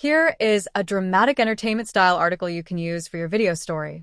Here is a dramatic entertainment-style article you can use for your video story.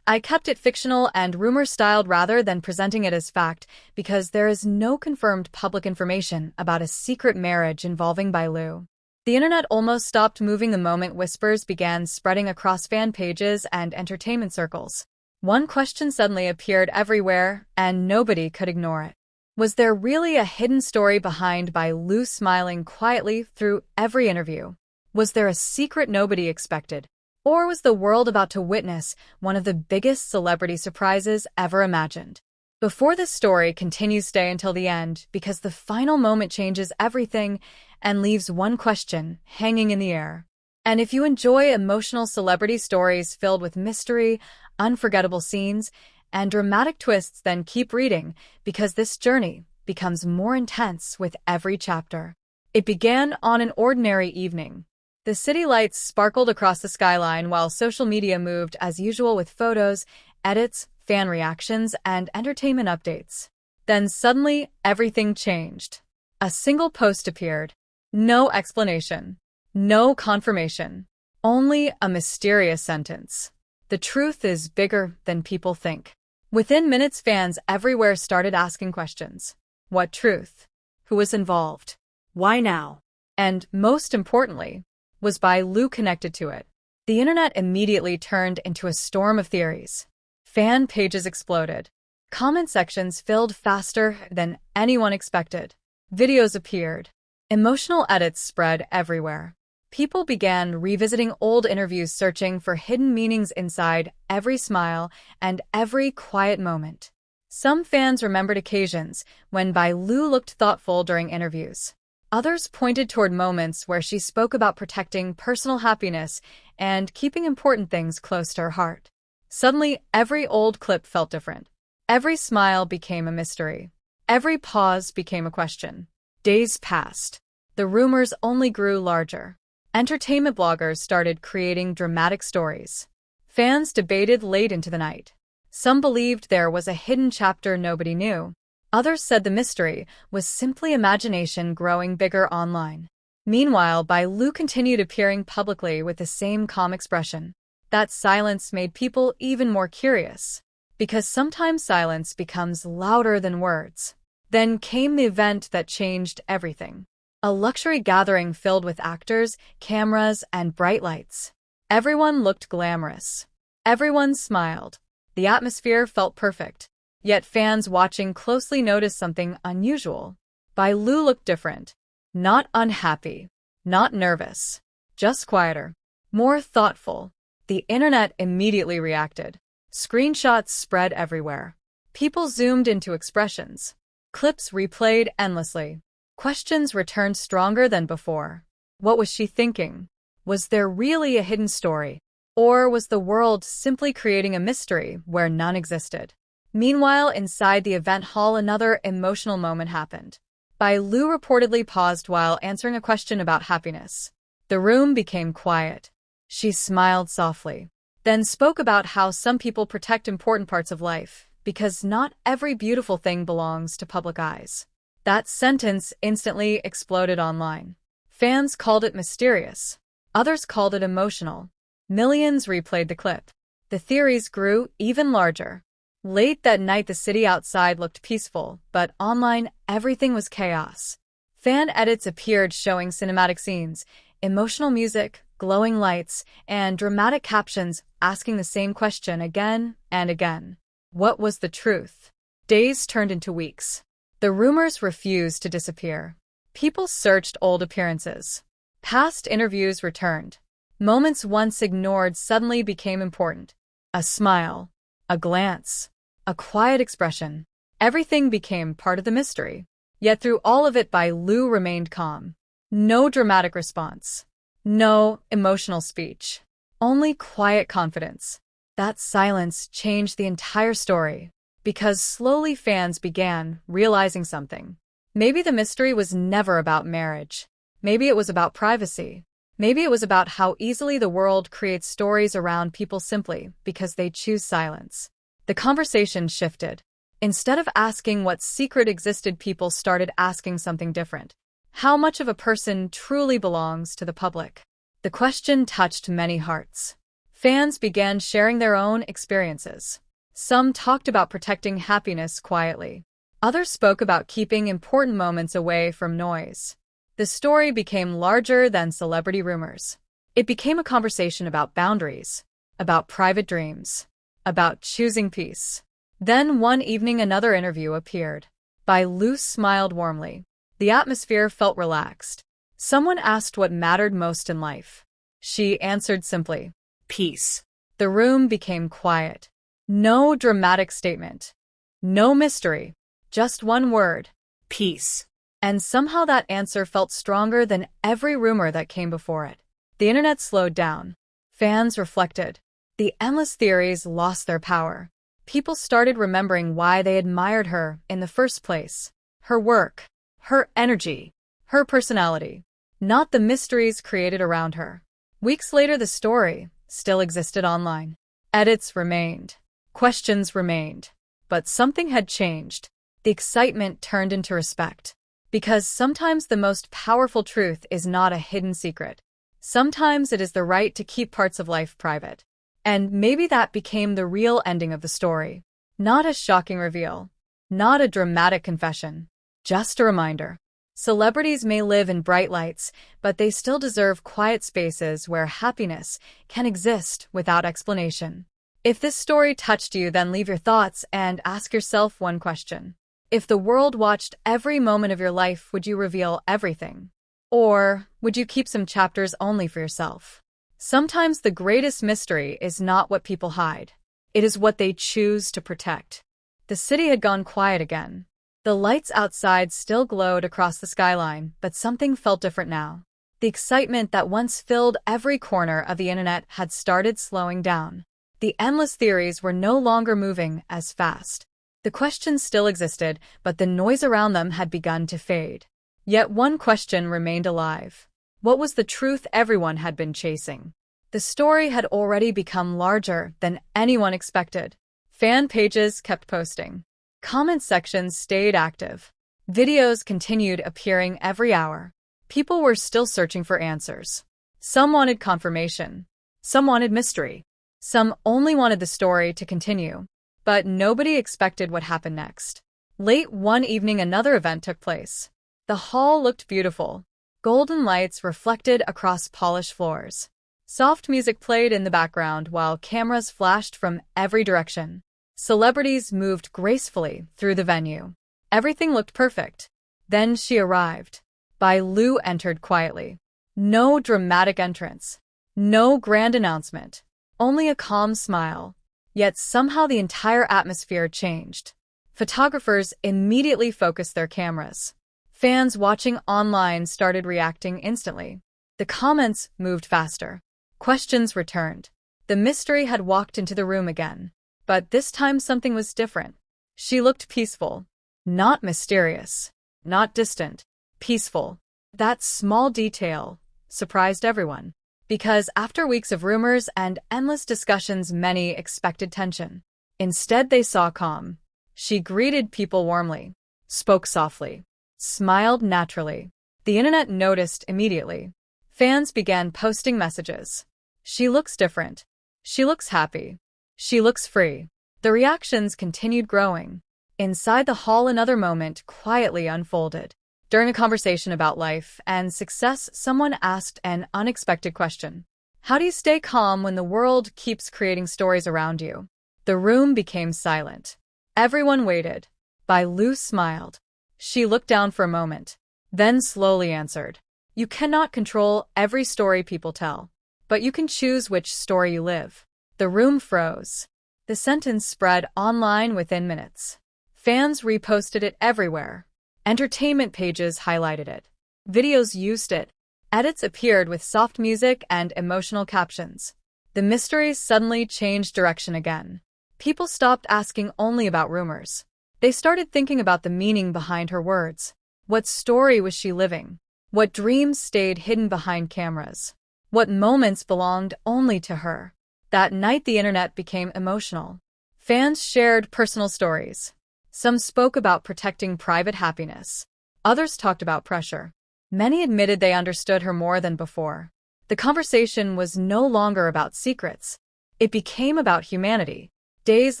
I kept it fictional and rumor-styled rather than presenting it as fact because there is no confirmed public information about a secret marriage involving Bai Lu. The internet almost stopped moving the moment whispers began spreading across fan pages and entertainment circles. One question suddenly appeared everywhere, and nobody could ignore it. Was there really a hidden story behind Bai Lu smiling quietly through every interview? Was there a secret nobody expected? Or was the world about to witness one of the biggest celebrity surprises ever imagined? Before this story continues, stay until the end because the final moment changes everything and leaves one question hanging in the air. And if you enjoy emotional celebrity stories filled with mystery, unforgettable scenes, and dramatic twists, then keep reading because this journey becomes more intense with every chapter. It began on an ordinary evening. The city lights sparkled across the skyline while social media moved as usual with photos, edits, fan reactions, and entertainment updates. Then suddenly, everything changed. A single post appeared. No explanation. No confirmation. Only a mysterious sentence. The truth is bigger than people think. Within minutes, fans everywhere started asking questions. What truth? Who was involved? Why now? And most importantly, was Bai Lu connected to it? The internet immediately turned into a storm of theories. Fan pages exploded. Comment sections filled faster than anyone expected. Videos appeared. Emotional edits spread everywhere. People began revisiting old interviews, searching for hidden meanings inside every smile and every quiet moment. Some fans remembered occasions when Bai Lu looked thoughtful during interviews. Others pointed toward moments where she spoke about protecting personal happiness and keeping important things close to her heart. Suddenly, every old clip felt different. Every smile became a mystery. Every pause became a question. Days passed. The rumors only grew larger. Entertainment bloggers started creating dramatic stories. Fans debated late into the night. Some believed there was a hidden chapter nobody knew. Others said the mystery was simply imagination growing bigger online. Meanwhile, Bai Lu continued appearing publicly with the same calm expression. That silence made people even more curious, because sometimes silence becomes louder than words. Then came the event that changed everything. A luxury gathering filled with actors, cameras, and bright lights. Everyone looked glamorous. Everyone smiled. The atmosphere felt perfect. Yet fans watching closely noticed something unusual. Bai Lu looked different. Not unhappy. Not nervous. Just quieter. More thoughtful. The internet immediately reacted. Screenshots spread everywhere. People zoomed into expressions. Clips replayed endlessly. Questions returned stronger than before. What was she thinking? Was there really a hidden story? Or was the world simply creating a mystery where none existed? Meanwhile, inside the event hall, another emotional moment happened. Bai Lu reportedly paused while answering a question about happiness. The room became quiet. She smiled softly, then spoke about how some people protect important parts of life, because not every beautiful thing belongs to public eyes. That sentence instantly exploded online. Fans called it mysterious. Others called it emotional. Millions replayed the clip. The theories grew even larger. Late that night, the city outside looked peaceful, but online, everything was chaos. Fan edits appeared showing cinematic scenes, emotional music, glowing lights, and dramatic captions asking the same question again and again. What was the truth? Days turned into weeks. The rumors refused to disappear. People searched old appearances. Past interviews returned. Moments once ignored suddenly became important. A smile, a glance, a quiet expression. Everything became part of the mystery. Yet through all of it, Bai Lu remained calm. No dramatic response. No emotional speech. Only quiet confidence. That silence changed the entire story, because slowly fans began realizing something. Maybe the mystery was never about marriage. Maybe it was about privacy. Maybe it was about how easily the world creates stories around people simply because they choose silence. The conversation shifted. Instead of asking what secret existed, people started asking something different. How much of a person truly belongs to the public? The question touched many hearts. Fans began sharing their own experiences. Some talked about protecting happiness quietly. Others spoke about keeping important moments away from noise. The story became larger than celebrity rumors. It became a conversation about boundaries, about private dreams, about choosing peace. Then one evening another interview appeared. Bai Lu smiled warmly. The atmosphere felt relaxed. Someone asked what mattered most in life. She answered simply, "Peace." The room became quiet. No dramatic statement. No mystery. Just one word. Peace. And somehow that answer felt stronger than every rumor that came before it. The internet slowed down. Fans reflected. The endless theories lost their power. People started remembering why they admired her in the first place. Her work, her energy, her personality, not the mysteries created around her. Weeks later, the story still existed online. Edits remained. Questions remained. But something had changed. The excitement turned into respect. Because sometimes the most powerful truth is not a hidden secret. Sometimes it is the right to keep parts of life private. And maybe that became the real ending of the story. Not a shocking reveal. Not a dramatic confession. Just a reminder. Celebrities may live in bright lights, but they still deserve quiet spaces where happiness can exist without explanation. If this story touched you, then leave your thoughts and ask yourself one question. If the world watched every moment of your life, would you reveal everything? Or would you keep some chapters only for yourself? Sometimes the greatest mystery is not what people hide. It is what they choose to protect. The city had gone quiet again. The lights outside still glowed across the skyline, but something felt different now. The excitement that once filled every corner of the internet had started slowing down. The endless theories were no longer moving as fast. The questions still existed, but the noise around them had begun to fade. Yet one question remained alive. What was the truth everyone had been chasing? The story had already become larger than anyone expected. Fan pages kept posting. Comment sections stayed active. Videos continued appearing every hour. People were still searching for answers. Some wanted confirmation. Some wanted mystery. Some only wanted the story to continue. But nobody expected what happened next. Late one evening, another event took place. The hall looked beautiful. Golden lights reflected across polished floors. Soft music played in the background while cameras flashed from every direction. Celebrities moved gracefully through the venue. Everything looked perfect. Then she arrived. Bai Lu entered quietly. No dramatic entrance. No grand announcement. Only a calm smile. Yet somehow the entire atmosphere changed. Photographers immediately focused their cameras. Fans watching online started reacting instantly. The comments moved faster. Questions returned. The mystery had walked into the room again. But this time something was different. She looked peaceful. Not mysterious. Not distant. Peaceful. That small detail surprised everyone. Because after weeks of rumors and endless discussions, many expected tension. Instead, they saw calm. She greeted people warmly. Spoke softly. Smiled naturally. The internet noticed immediately. Fans began posting messages. She looks different. She looks happy. She looks free. The reactions continued growing. Inside the hall, another moment quietly unfolded. During a conversation about life and success, someone asked an unexpected question. How do you stay calm when the world keeps creating stories around you? The room became silent. Everyone waited. Bai Lu smiled. She looked down for a moment, then slowly answered. You cannot control every story people tell, but you can choose which story you live. The room froze. The sentence spread online within minutes. Fans reposted it everywhere. Entertainment pages highlighted it. Videos used it. Edits appeared with soft music and emotional captions. The mysteries suddenly changed direction again. People stopped asking only about rumors. They started thinking about the meaning behind her words. What story was she living? What dreams stayed hidden behind cameras? What moments belonged only to her? That night, the internet became emotional. Fans shared personal stories. Some spoke about protecting private happiness. Others talked about pressure. Many admitted they understood her more than before. The conversation was no longer about secrets. It became about humanity. Days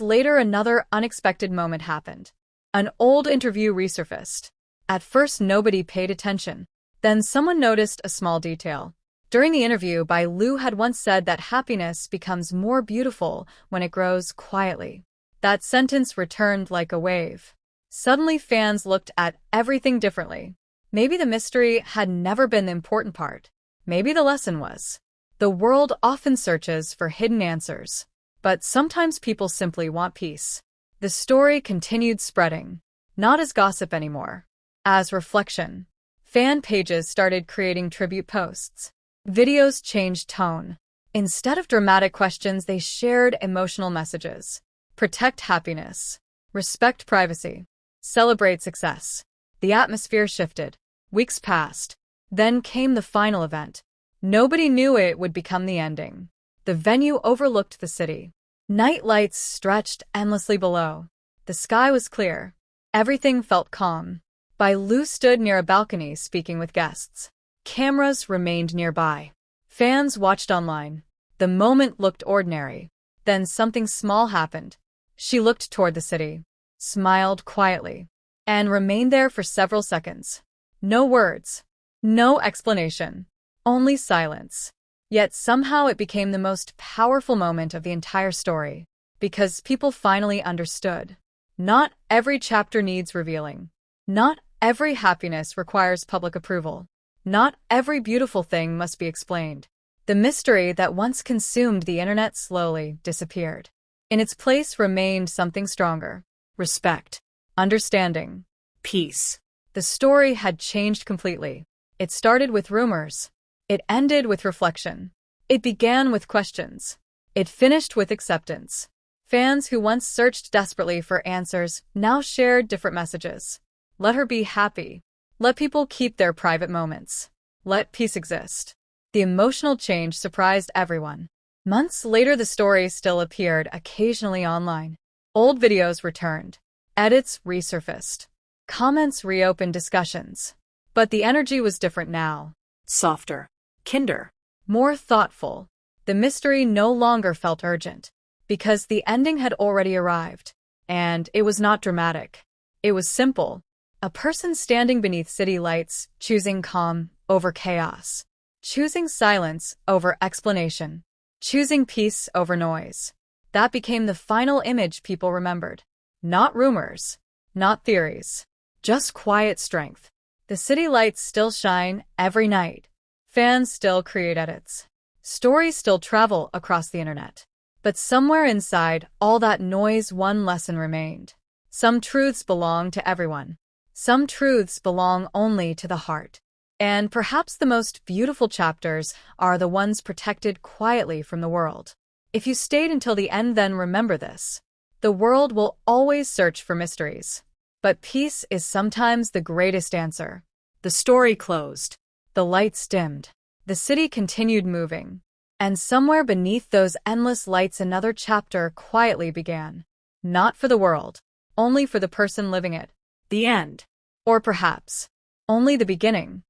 later, another unexpected moment happened. An old interview resurfaced. At first, nobody paid attention. Then someone noticed a small detail. During the interview, Bai Lu had once said that happiness becomes more beautiful when it grows quietly. That sentence returned like a wave. Suddenly, fans looked at everything differently. Maybe the mystery had never been the important part. Maybe the lesson was. The world often searches for hidden answers, but sometimes people simply want peace. The story continued spreading, not as gossip anymore, as reflection. Fan pages started creating tribute posts. Videos changed tone. Instead of dramatic questions, they shared emotional messages. Protect happiness. Respect privacy. Celebrate success. The atmosphere shifted. Weeks passed. Then came the final event. Nobody knew it would become the ending. The venue overlooked the city. Night lights stretched endlessly below. The sky was clear. Everything felt calm. Bai Lu stood near a balcony speaking with guests. Cameras remained nearby. Fans watched online. The moment looked ordinary. Then something small happened. She looked toward the city, smiled quietly, and remained there for several seconds. No words. No explanation. Only silence. Yet somehow it became the most powerful moment of the entire story, because people finally understood. Not every chapter needs revealing. Not every happiness requires public approval. Not every beautiful thing must be explained. The mystery that once consumed the internet slowly disappeared. In its place remained something stronger. Respect. Understanding. Peace. The story had changed completely. It started with rumors. It ended with reflection. It began with questions. It finished with acceptance. Fans who once searched desperately for answers now shared different messages. Let her be happy. Let people keep their private moments. Let peace exist. The emotional change surprised everyone. Months later, the story still appeared occasionally online. Old videos returned. Edits resurfaced. Comments reopened discussions. But the energy was different now. Softer. Kinder. More thoughtful. The mystery no longer felt urgent, because the ending had already arrived. And it was not dramatic. It was simple. A person standing beneath city lights, choosing calm over chaos. Choosing silence over explanation. Choosing peace over noise. That became the final image people remembered. Not rumors. Not theories. Just quiet strength. The city lights still shine every night. Fans still create edits. Stories still travel across the internet. But somewhere inside all that noise, one lesson remained. Some truths belong to everyone. Some truths belong only to the heart. And perhaps the most beautiful chapters are the ones protected quietly from the world. If you stayed until the end, then remember this. The world will always search for mysteries. But peace is sometimes the greatest answer. The story closed. The lights dimmed. The city continued moving. And somewhere beneath those endless lights, another chapter quietly began. Not for the world. Only for the person living it. The end. Or perhaps only the beginning.